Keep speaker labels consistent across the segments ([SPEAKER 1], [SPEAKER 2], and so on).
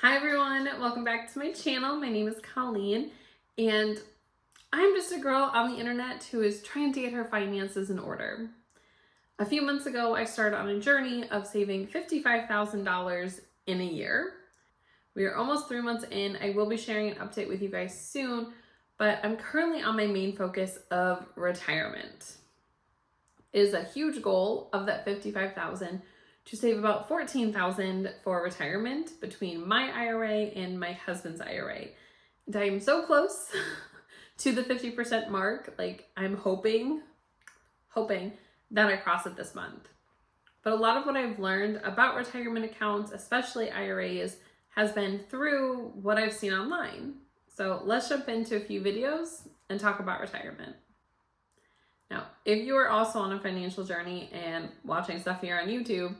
[SPEAKER 1] Hi everyone, welcome back to my channel. My name is Colleen and I'm just a girl on the internet who is trying to get her finances in order. A few months ago, I started on a journey of saving $55,000 in a year. We are almost 3 months in. I will be sharing an update with you guys soon, but I'm currently on my main focus of retirement. It is a huge goal of that $55,000 to save about $14,000 for retirement between my IRA and my husband's IRA. And I am so close to the 50% mark. Like, I'm hoping that I cross it this month. But a lot of what I've learned about retirement accounts, especially IRAs, has been through what I've seen online. So let's jump into a few videos and talk about retirement. Now, if you are also on a financial journey and watching stuff here on YouTube,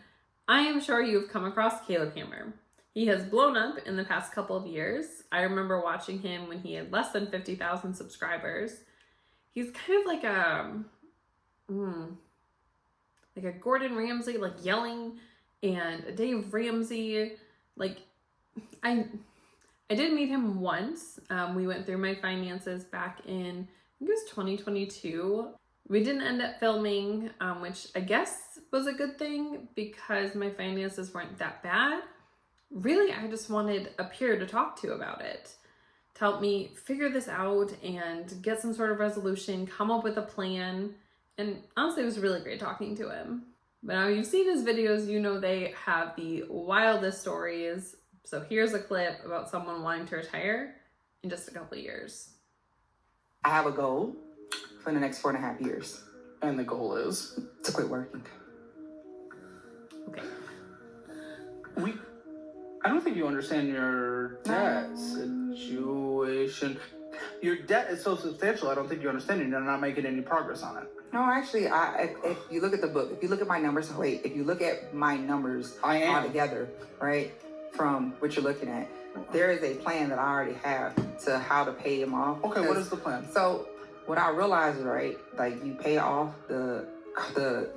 [SPEAKER 1] I am sure you've come across Caleb Hammer. He has blown up in the past couple of years. I remember watching him when he had less than 50,000 subscribers. He's kind of like a Gordon Ramsay, like yelling, and a Dave Ramsey. Like, I did meet him once. We went through my finances back in, I think it was 2022. We didn't end up filming, which I guess was a good thing because my finances weren't that bad. Really, I just wanted a peer to talk to about it, to help me figure this out and get some sort of resolution, come up with a plan. And honestly, it was really great talking to him. But now you've seen his videos, you know they have the wildest stories. So here's a clip about someone wanting to retire in just a couple of years.
[SPEAKER 2] I have a goal for the next 4.5 years.
[SPEAKER 3] And the goal is?
[SPEAKER 2] To quit working.
[SPEAKER 1] Okay.
[SPEAKER 3] I don't think you understand your debt situation. Your debt is so substantial, I don't think you understand it. You're not making any progress on it.
[SPEAKER 2] No, actually, if you look at the book, if you look at my numbers, if you look at my numbers altogether, right, from what you're looking at, there is a plan that I already have to how to pay them off.
[SPEAKER 3] Okay, what is the plan?
[SPEAKER 2] So what I realized is, right, like you pay off the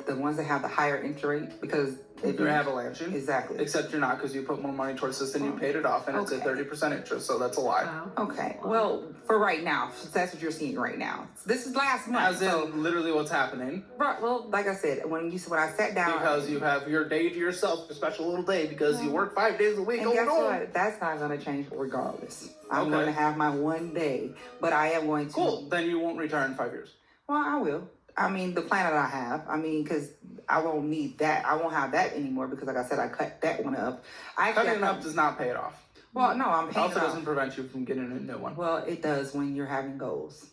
[SPEAKER 2] ones that have the higher interest rate because
[SPEAKER 3] you're avalanching.
[SPEAKER 2] Exactly.
[SPEAKER 3] Except you're not, because you put more money towards this than you paid it off, and it's at 30% interest, so that's a lie.
[SPEAKER 1] Wow.
[SPEAKER 2] Okay. Well, for right now, that's what you're seeing right now. This is last month.
[SPEAKER 3] As in literally what's happening.
[SPEAKER 2] Right. Well, like I said, when I sat down.
[SPEAKER 3] Because you have your day to yourself, a special little day, because you work 5 days a week.
[SPEAKER 2] And guess what? That's not going to change regardless. I'm going to have my one day, but I am going to.
[SPEAKER 3] Cool. Then you won't retire in 5 years.
[SPEAKER 2] Well, I will. I mean, the plan that I have, because I won't need that. I won't have that anymore because, like I said, I cut that one up.
[SPEAKER 3] Cutting it up does not pay it off.
[SPEAKER 2] Well, no, I'm paying it
[SPEAKER 3] also doesn't prevent you from getting a new one.
[SPEAKER 2] Well, it does when you're having goals.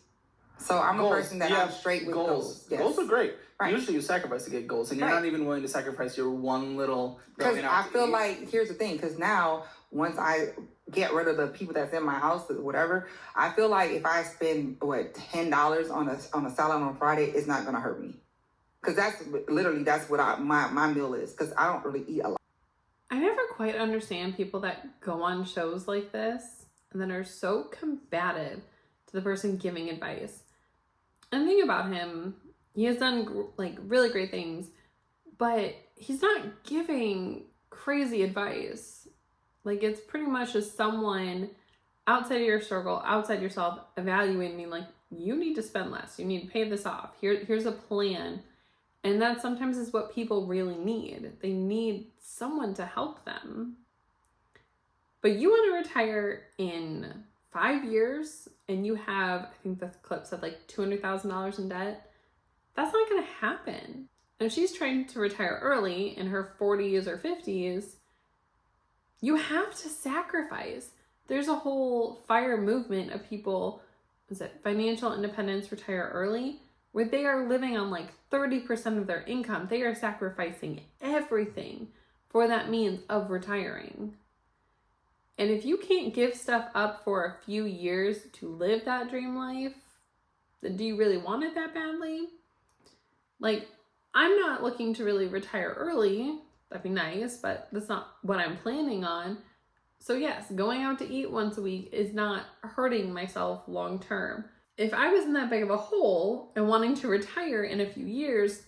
[SPEAKER 2] So I'm a person that I'm straight with goals. Yes.
[SPEAKER 3] Goals are great.
[SPEAKER 2] Right.
[SPEAKER 3] Usually you sacrifice to get goals, and you're not even willing to sacrifice your one little...
[SPEAKER 2] Because I feel like, here's the thing, because now, once I get rid of the people that's in my house, or whatever, I feel like if I spend, $10 on a salad on Friday, it's not going to hurt me. Because that's what my meal is, because I don't really eat a lot.
[SPEAKER 1] I never quite understand people that go on shows like this and then are so combative to the person giving advice. And the thing about him, he has done really great things, but he's not giving crazy advice. Like, it's pretty much just someone outside of your circle, outside yourself, evaluating, like, you need to spend less. You need to pay this off. Here's a plan. And that sometimes is what people really need. They need someone to help them. But you want to retire in 5 years and you have, I think the clip said like $200,000 in debt. That's not going to happen. And if she's trying to retire early in her 40s or 50s, you have to sacrifice. There's a whole FIRE movement of people, financial independence, retire early, where they are living on like 30% of their income. They are sacrificing everything for that means of retiring. And if you can't give stuff up for a few years to live that dream life, then do you really want it that badly? Like, I'm not looking to really retire early. That'd be nice, but that's not what I'm planning on. So yes, going out to eat once a week is not hurting myself long term. If I was in that big of a hole and wanting to retire in a few years,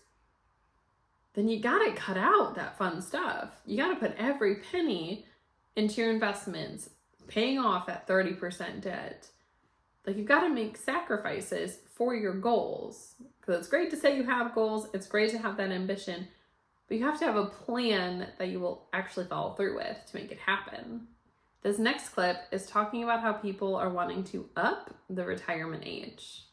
[SPEAKER 1] then you gotta cut out that fun stuff. You gotta put every penny into your investments, paying off that 30% debt. Like, you've got to make sacrifices for your goals. Because it's great to say you have goals. It's great to have that ambition. But you have to have a plan that you will actually follow through with to make it happen. This next clip is talking about how people are wanting to up the retirement age.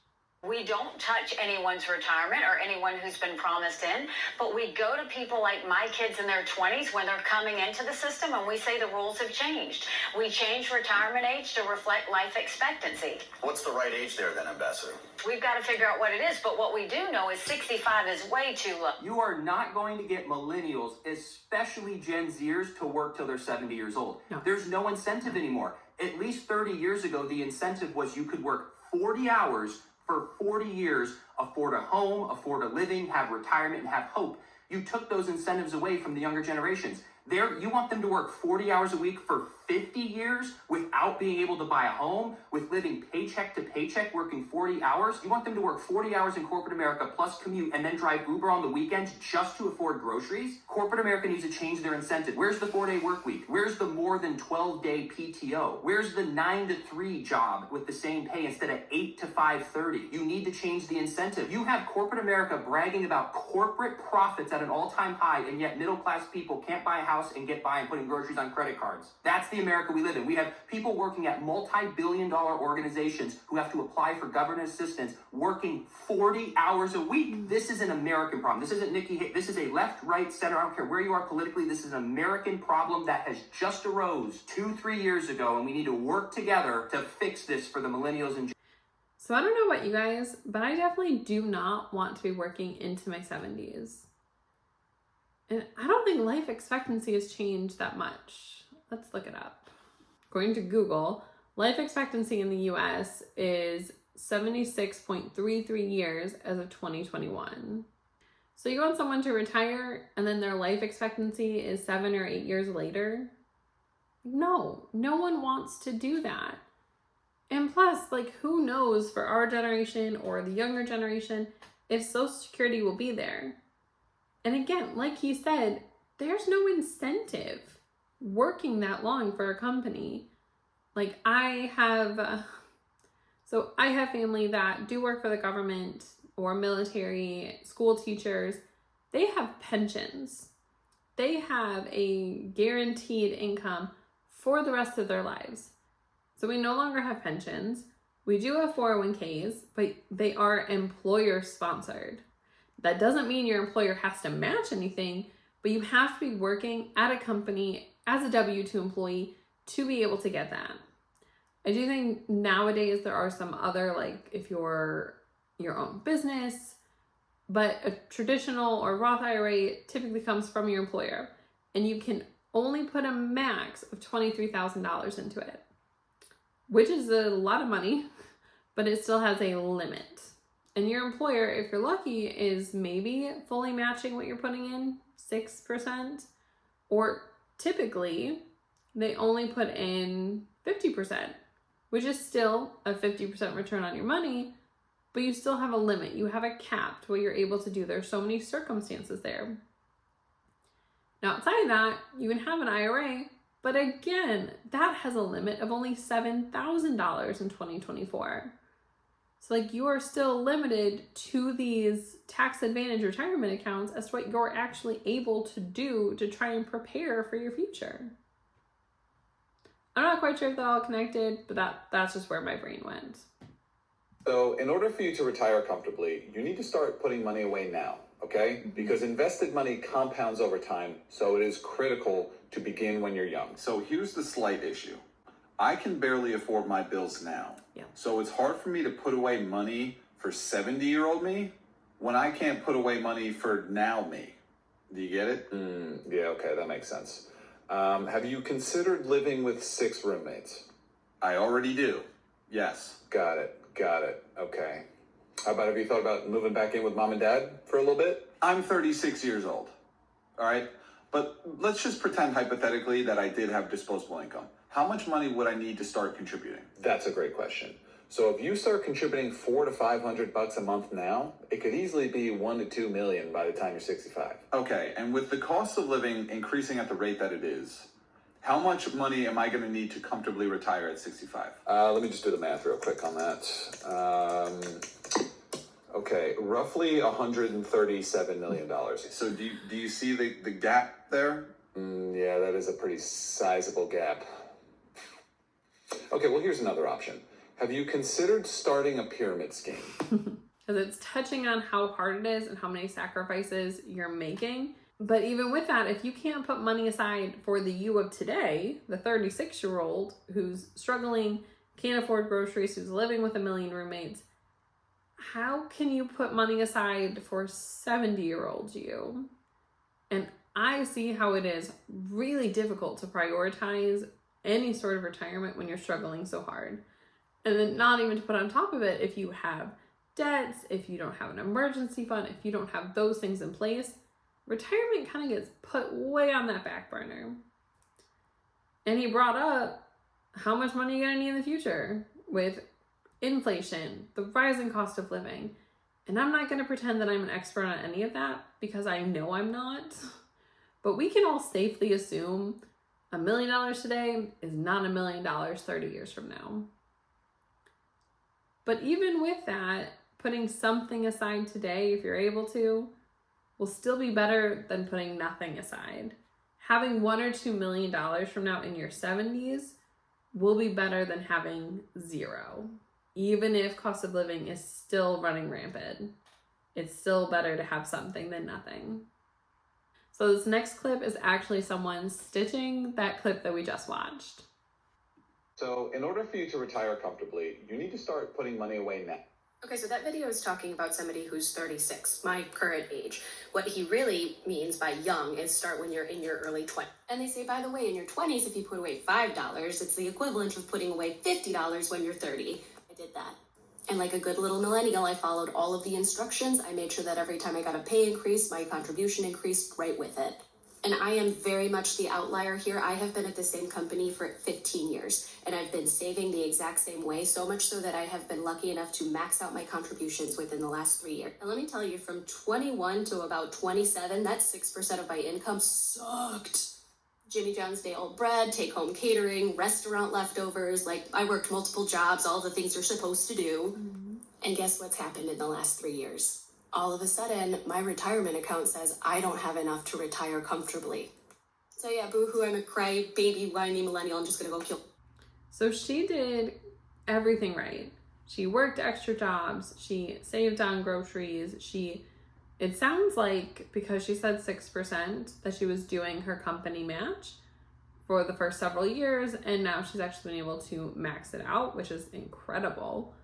[SPEAKER 4] We don't touch anyone's retirement or anyone who's been promised in, but we go to people like my kids in their 20s when they're coming into the system and we say the rules have changed. We change retirement age to reflect life expectancy.
[SPEAKER 5] What's the right age there then, Ambassador?
[SPEAKER 4] We've got to figure out what it is, but what we do know is 65 is way too low.
[SPEAKER 6] You are not going to get millennials, especially Gen Zers, to work till they're 70 years old.
[SPEAKER 1] No.
[SPEAKER 6] There's no incentive anymore. At least 30 years ago, the incentive was you could work 40 hours for 40 years, afford a home, afford a living, have retirement, and have hope. You took those incentives away from the younger generations. You want them to work 40 hours a week for 50 years without being able to buy a home, with living paycheck to paycheck, working 40 hours? You want them to work 40 hours in corporate America plus commute and then drive Uber on the weekends just to afford groceries? Corporate America needs to change their incentive. Where's the 4-day work week? Where's the more than 12-day PTO? Where's the 9 to 3 job with the same pay instead of 8 to 5:30? You need to change the incentive. You have corporate America bragging about corporate profits at an all-time high, and yet middle-class people can't buy a house and get by and putting groceries on credit cards. That's the America we live in. We have people working at multi-billion-dollar organizations who have to apply for government assistance, working 40 hours a week. This is an American problem. This isn't Nikki Haley. This is a left, right, center. I don't care where you are politically. This is an American problem that has just arose 2-3 years ago, and we need to work together to fix this for the millennials and.
[SPEAKER 1] So I don't know about you guys, but I definitely do not want to be working into my 70s. And I don't think life expectancy has changed that much. Let's look it up. According to Google, life expectancy in the US is 76.33 years as of 2021. So you want someone to retire and then their life expectancy is 7 or 8 years later? No one wants to do that. And plus, like, who knows for our generation or the younger generation if Social Security will be there. And again, like he said, there's no incentive working that long for a company. Like, I have family that do work for the government or military, school teachers. They have pensions. They have a guaranteed income for the rest of their lives. So we no longer have pensions. We do have 401ks, but they are employer sponsored. That doesn't mean your employer has to match anything, but you have to be working at a company as a W-2 employee to be able to get that. I do think nowadays there are some other, like if you're your own business, but a traditional or Roth IRA typically comes from your employer, and you can only put a max of $23,000 into it, which is a lot of money, but it still has a limit. And your employer, if you're lucky, is maybe fully matching what you're putting in, 6%, or typically they only put in 50%, which is still a 50% return on your money, but you still have a limit. You have a cap to what you're able to do. There's so many circumstances there. Now, outside of that, you can have an IRA, but again, that has a limit of only $7,000 in 2024. So like, you are still limited to these tax advantage retirement accounts as to what you're actually able to do to try and prepare for your future. I'm not quite sure if that all connected, but that's just where my brain went.
[SPEAKER 7] So in order for you to retire comfortably, you need to start putting money away now, okay? Because invested money compounds over time, so it is critical to begin when you're young.
[SPEAKER 5] So here's the slight issue. I can barely afford my bills now.
[SPEAKER 1] Yeah.
[SPEAKER 5] So it's hard for me to put away money for 70-year-old me when I can't put away money for now me. Do you get it?
[SPEAKER 7] Yeah, okay, that makes sense. Have you considered living with 6 roommates?
[SPEAKER 5] I already do. Yes.
[SPEAKER 7] Got it. Okay. How about, have you thought about moving back in with mom and dad for a little bit?
[SPEAKER 5] I'm 36 years old. All right? But let's just pretend hypothetically that I did have disposable income. How much money would I need to start contributing?
[SPEAKER 7] That's a great question. So if you start contributing $400 to $500 a month now, it could easily be $1 to $2 million by the time you're 65.
[SPEAKER 5] Okay, and with the cost of living increasing at the rate that it is, How much money am I going to need to comfortably retire at 65?
[SPEAKER 7] Let me just do the math real quick on that. Okay, roughly $137 million.
[SPEAKER 5] So do you see the gap there?
[SPEAKER 7] Yeah, that is a pretty sizable gap. Okay, well, here's another option. Have you considered starting a pyramid scheme?
[SPEAKER 1] Because it's touching on how hard it is and how many sacrifices you're making. But even with that, if you can't put money aside for the you of today, the 36-year-old who's struggling, can't afford groceries, who's living with a million roommates, how can you put money aside for 70-year-old you? And I see how it is really difficult to prioritize any sort of retirement when you're struggling so hard. And then not even to put on top of it, if you have debts, if you don't have an emergency fund, if you don't have those things in place, retirement kind of gets put way on that back burner. And he brought up how much money you're going to need in the future with inflation, the rising cost of living. And I'm not going to pretend that I'm an expert on any of that because I know I'm not. But we can all safely assume $1 million today is not $1 million 30 years from now. But even with that, putting something aside today, if you're able to, will still be better than putting nothing aside. Having $1 or $2 million from now in your 70s will be better than having zero. Even if cost of living is still running rampant, it's still better to have something than nothing. So this next clip is actually someone stitching that clip that we just watched.
[SPEAKER 7] So in order for you to retire comfortably, you need to start putting money away now.
[SPEAKER 8] Okay, so that video is talking about somebody who's 36, my current age. What he really means by young is start when you're in your early 20s. And they say, by the way, in your 20s, if you put away $5, it's the equivalent of putting away $50 when you're 30. I did that. And like a good little millennial, I followed all of the instructions. I made sure that every time I got a pay increase, my contribution increased right with it. And I am very much the outlier here. I have been at the same company for 15 years, and I've been saving the exact same way, so much so that I have been lucky enough to max out my contributions within the last 3 years. And let me tell you, from 21 to about 27, that 6% of my income sucked. Jimmy John's day old bread, take-home catering, restaurant leftovers. Like, I worked multiple jobs, all the things you're supposed to do. Mm-hmm. And guess what's happened in the last 3 years? All of a sudden, my retirement account says I don't have enough to retire comfortably. So yeah, boo-hoo, I'm a cry baby, whiny millennial. I'm just gonna go kill.
[SPEAKER 1] So she did everything right. She worked extra jobs. She saved on groceries. It sounds like, because she said 6%, that she was doing her company match for the first several years, and now she's actually been able to max it out, which is incredible.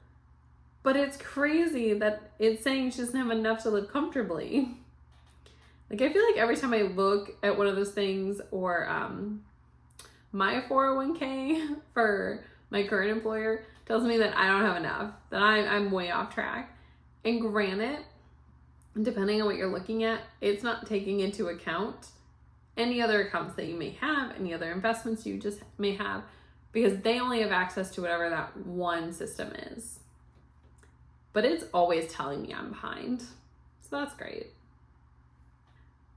[SPEAKER 1] But it's crazy that it's saying she doesn't have enough to live comfortably. Like, I feel like every time I look at one of those things, or my 401k for my current employer tells me that I don't have enough, that I'm way off track. And granted, depending on what you're looking at, it's not taking into account any other accounts that you may have, any other investments you just may have, because they only have access to whatever that one system is. But it's always telling me I'm behind. So that's great.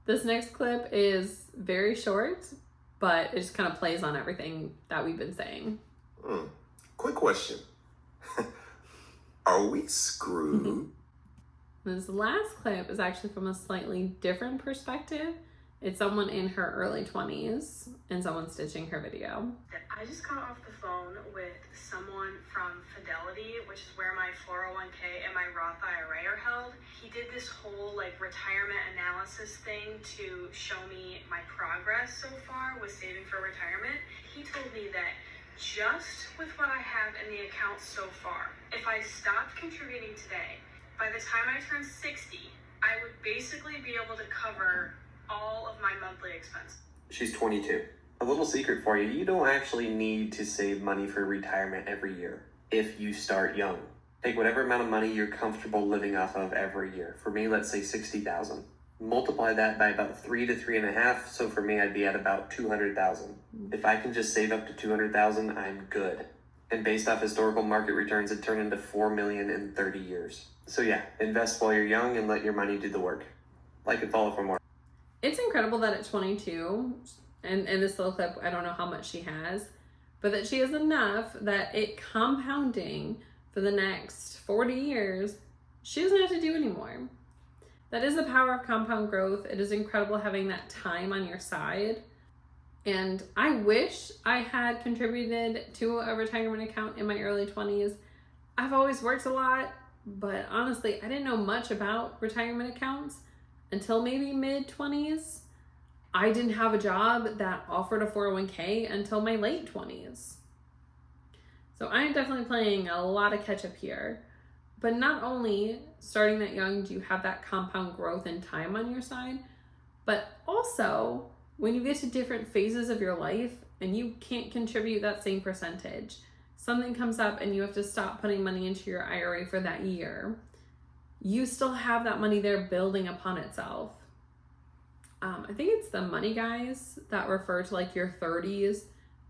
[SPEAKER 1] This next clip is very short, but it just kind of plays on everything that we've been saying.
[SPEAKER 9] Quick question. Are we screwed?
[SPEAKER 1] This last clip is actually from a slightly different perspective. It's someone in her early 20s and someone stitching her video.
[SPEAKER 10] I just got off the phone with someone from Fidelity, which is where my 401k and my Roth IRA are held. He did this whole retirement analysis thing to show me my progress so far with saving for retirement. He told me that just with what I have in the account so far, if I stopped contributing today, by the time I turn 60, I would basically be able to cover all of my monthly expenses.
[SPEAKER 11] She's 22. A little secret for you, you don't actually need to save money for retirement every year if you start young. Take whatever amount of money you're comfortable living off of every year. For me, let's say $60,000. Multiply that by about 3 to 3.5, so for me, I'd be at about $200,000. If I can just save up to $200,000, I'm good. And based off historical market returns, it turned into $4 million in 30 years. So yeah, invest while you're young and let your money do the work. Like and follow for more.
[SPEAKER 1] It's incredible that at 22, and in this little clip, I don't know how much she has, but that she has enough that it compounding for the next 40 years, she doesn't have to do anymore. That is the power of compound growth. It is incredible having that time on your side. And I wish I had contributed to a retirement account in my early 20s. I've always worked a lot, but honestly, I didn't know much about retirement accounts until maybe mid-20s. I didn't have a job that offered a 401k until my late 20s. So I'm definitely playing a lot of catch up here. But not only starting that young do you have that compound growth and time on your side, but also when you get to different phases of your life and you can't contribute that same percentage, something comes up and you have to stop putting money into your IRA for that year, you still have that money there building upon itself. I think it's the money guys that refer to like your 30s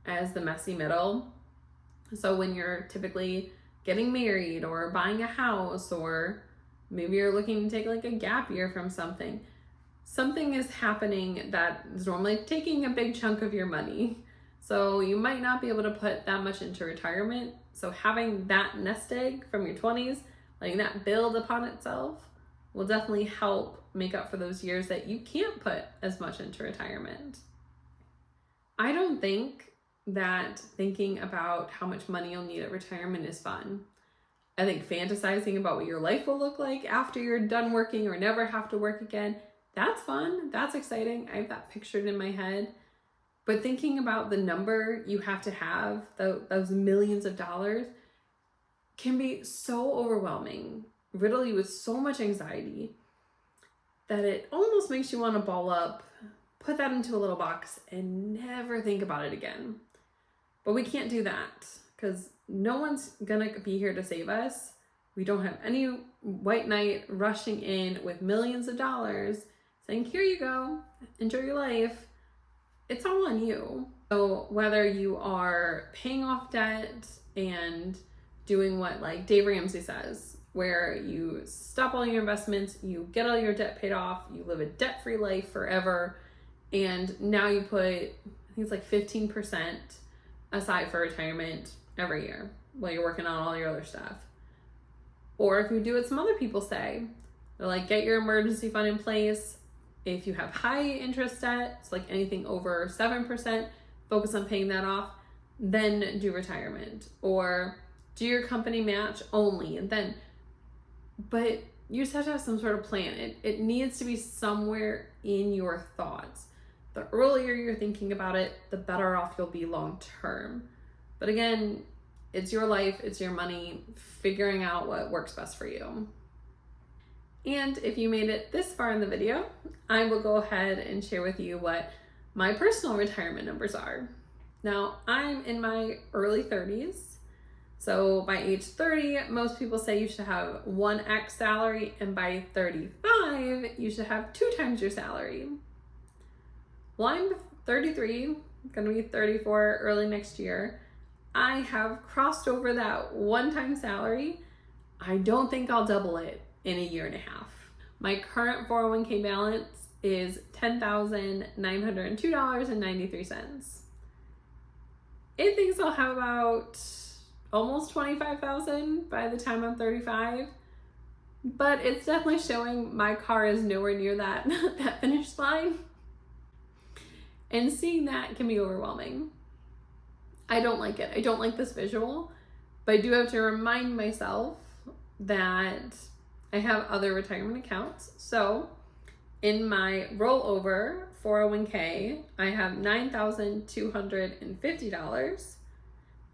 [SPEAKER 1] as the messy middle. So when you're typically getting married or buying a house, or maybe you're looking to take like a gap year from something is happening that is normally taking a big chunk of your money. So you might not be able to put that much into retirement. So having that nest egg from your 20s, letting that build upon itself, will definitely help make up for those years that you can't put as much into retirement. I don't think that thinking about how much money you'll need at retirement is fun. I think fantasizing about what your life will look like after you're done working or never have to work again, that's fun, that's exciting. I have that pictured in my head. But thinking about the number you have to have, those millions of dollars, can be so overwhelming, riddle you with so much anxiety, that it almost makes you want to ball up, put that into a little box, and never think about it again. But we can't do that because no one's gonna be here to save us. We don't have any white knight rushing in with millions of dollars saying, here you go, enjoy your life. It's all on you. So whether you are paying off debt and doing what like Dave Ramsey says, where you stop all your investments, you get all your debt paid off, you live a debt-free life forever, and now you put, I think it's like 15% aside for retirement every year while you're working on all your other stuff. Or if you do what some other people say, they're like, get your emergency fund in place. If you have high interest debt, it's like anything over 7%, focus on paying that off, then do retirement. Or do your company match only, and then, but you just have to have some sort of plan. It needs to be somewhere in your thoughts. The earlier you're thinking about it, the better off you'll be long term. But again, it's your life, it's your money, figuring out what works best for you. And if you made it this far in the video, I will go ahead and share with you what my personal retirement numbers are. Now, I'm in my early 30s. So by age 30, most people say you should have 1x salary, and by 35, you should have 2 times your salary. Well, I'm 33, gonna be 34 early next year. I have crossed over that 1-time salary. I don't think I'll double it in a year and a half. My current 401k balance is $10,902.93. It thinks I'll have about almost $25,000 by the time I'm 35, but it's definitely showing my car is nowhere near that finish line. And seeing that can be overwhelming. I don't like it. I don't like this visual, but I do have to remind myself that I have other retirement accounts. So in my rollover 401k, I have $9,250.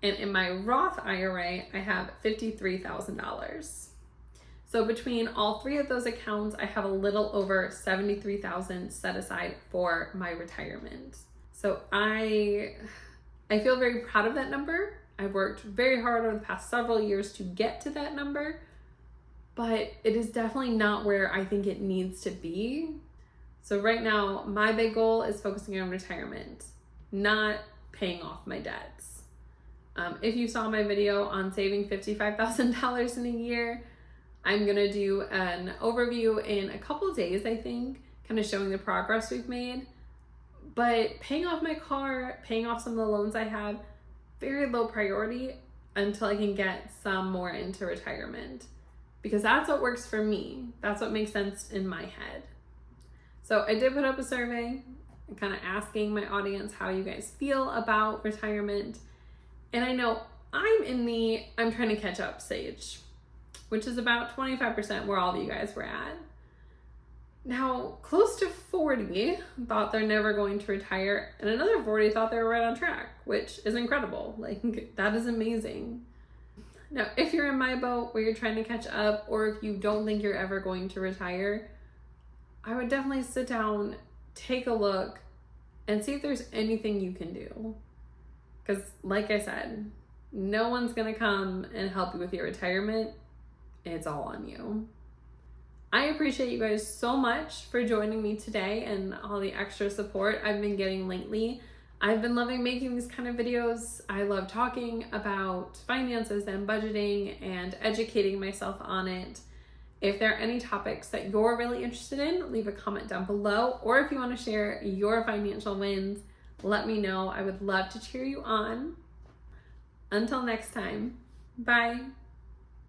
[SPEAKER 1] And in my Roth IRA, I have $53,000. So between all 3 of those accounts, I have a little over $73,000 set aside for my retirement. So I feel very proud of that number. I've worked very hard over the past several years to get to that number, but it is definitely not where I think it needs to be. So right now, my big goal is focusing on retirement, not paying off my debts. If you saw my video on saving $55,000 in a year, I'm gonna do an overview in a couple of days, I think, kind of showing the progress we've made. But paying off my car, paying off some of the loans I have, very low priority until I can get some more into retirement. Because that's what works for me. That's what makes sense in my head. So I did put up a survey, kind of asking my audience how you guys feel about retirement. And I know I'm trying to catch up stage, which is about 25% where all of you guys were at. Now, close to 40 thought they're never going to retire, and another 40 thought they were right on track, which is incredible. Like, that is amazing. Now, if you're in my boat where you're trying to catch up, or if you don't think you're ever going to retire, I would definitely sit down, take a look, and see if there's anything you can do. Because, like I said, no one's going to come and help you with your retirement. It's all on you. I appreciate you guys so much for joining me today and all the extra support I've been getting lately. I've been loving making these kind of videos. I love talking about finances and budgeting and educating myself on it. If there are any topics that you're really interested in, leave a comment down below. Or if you want to share your financial wins, let me know. I would love to cheer you on. Until next time, bye.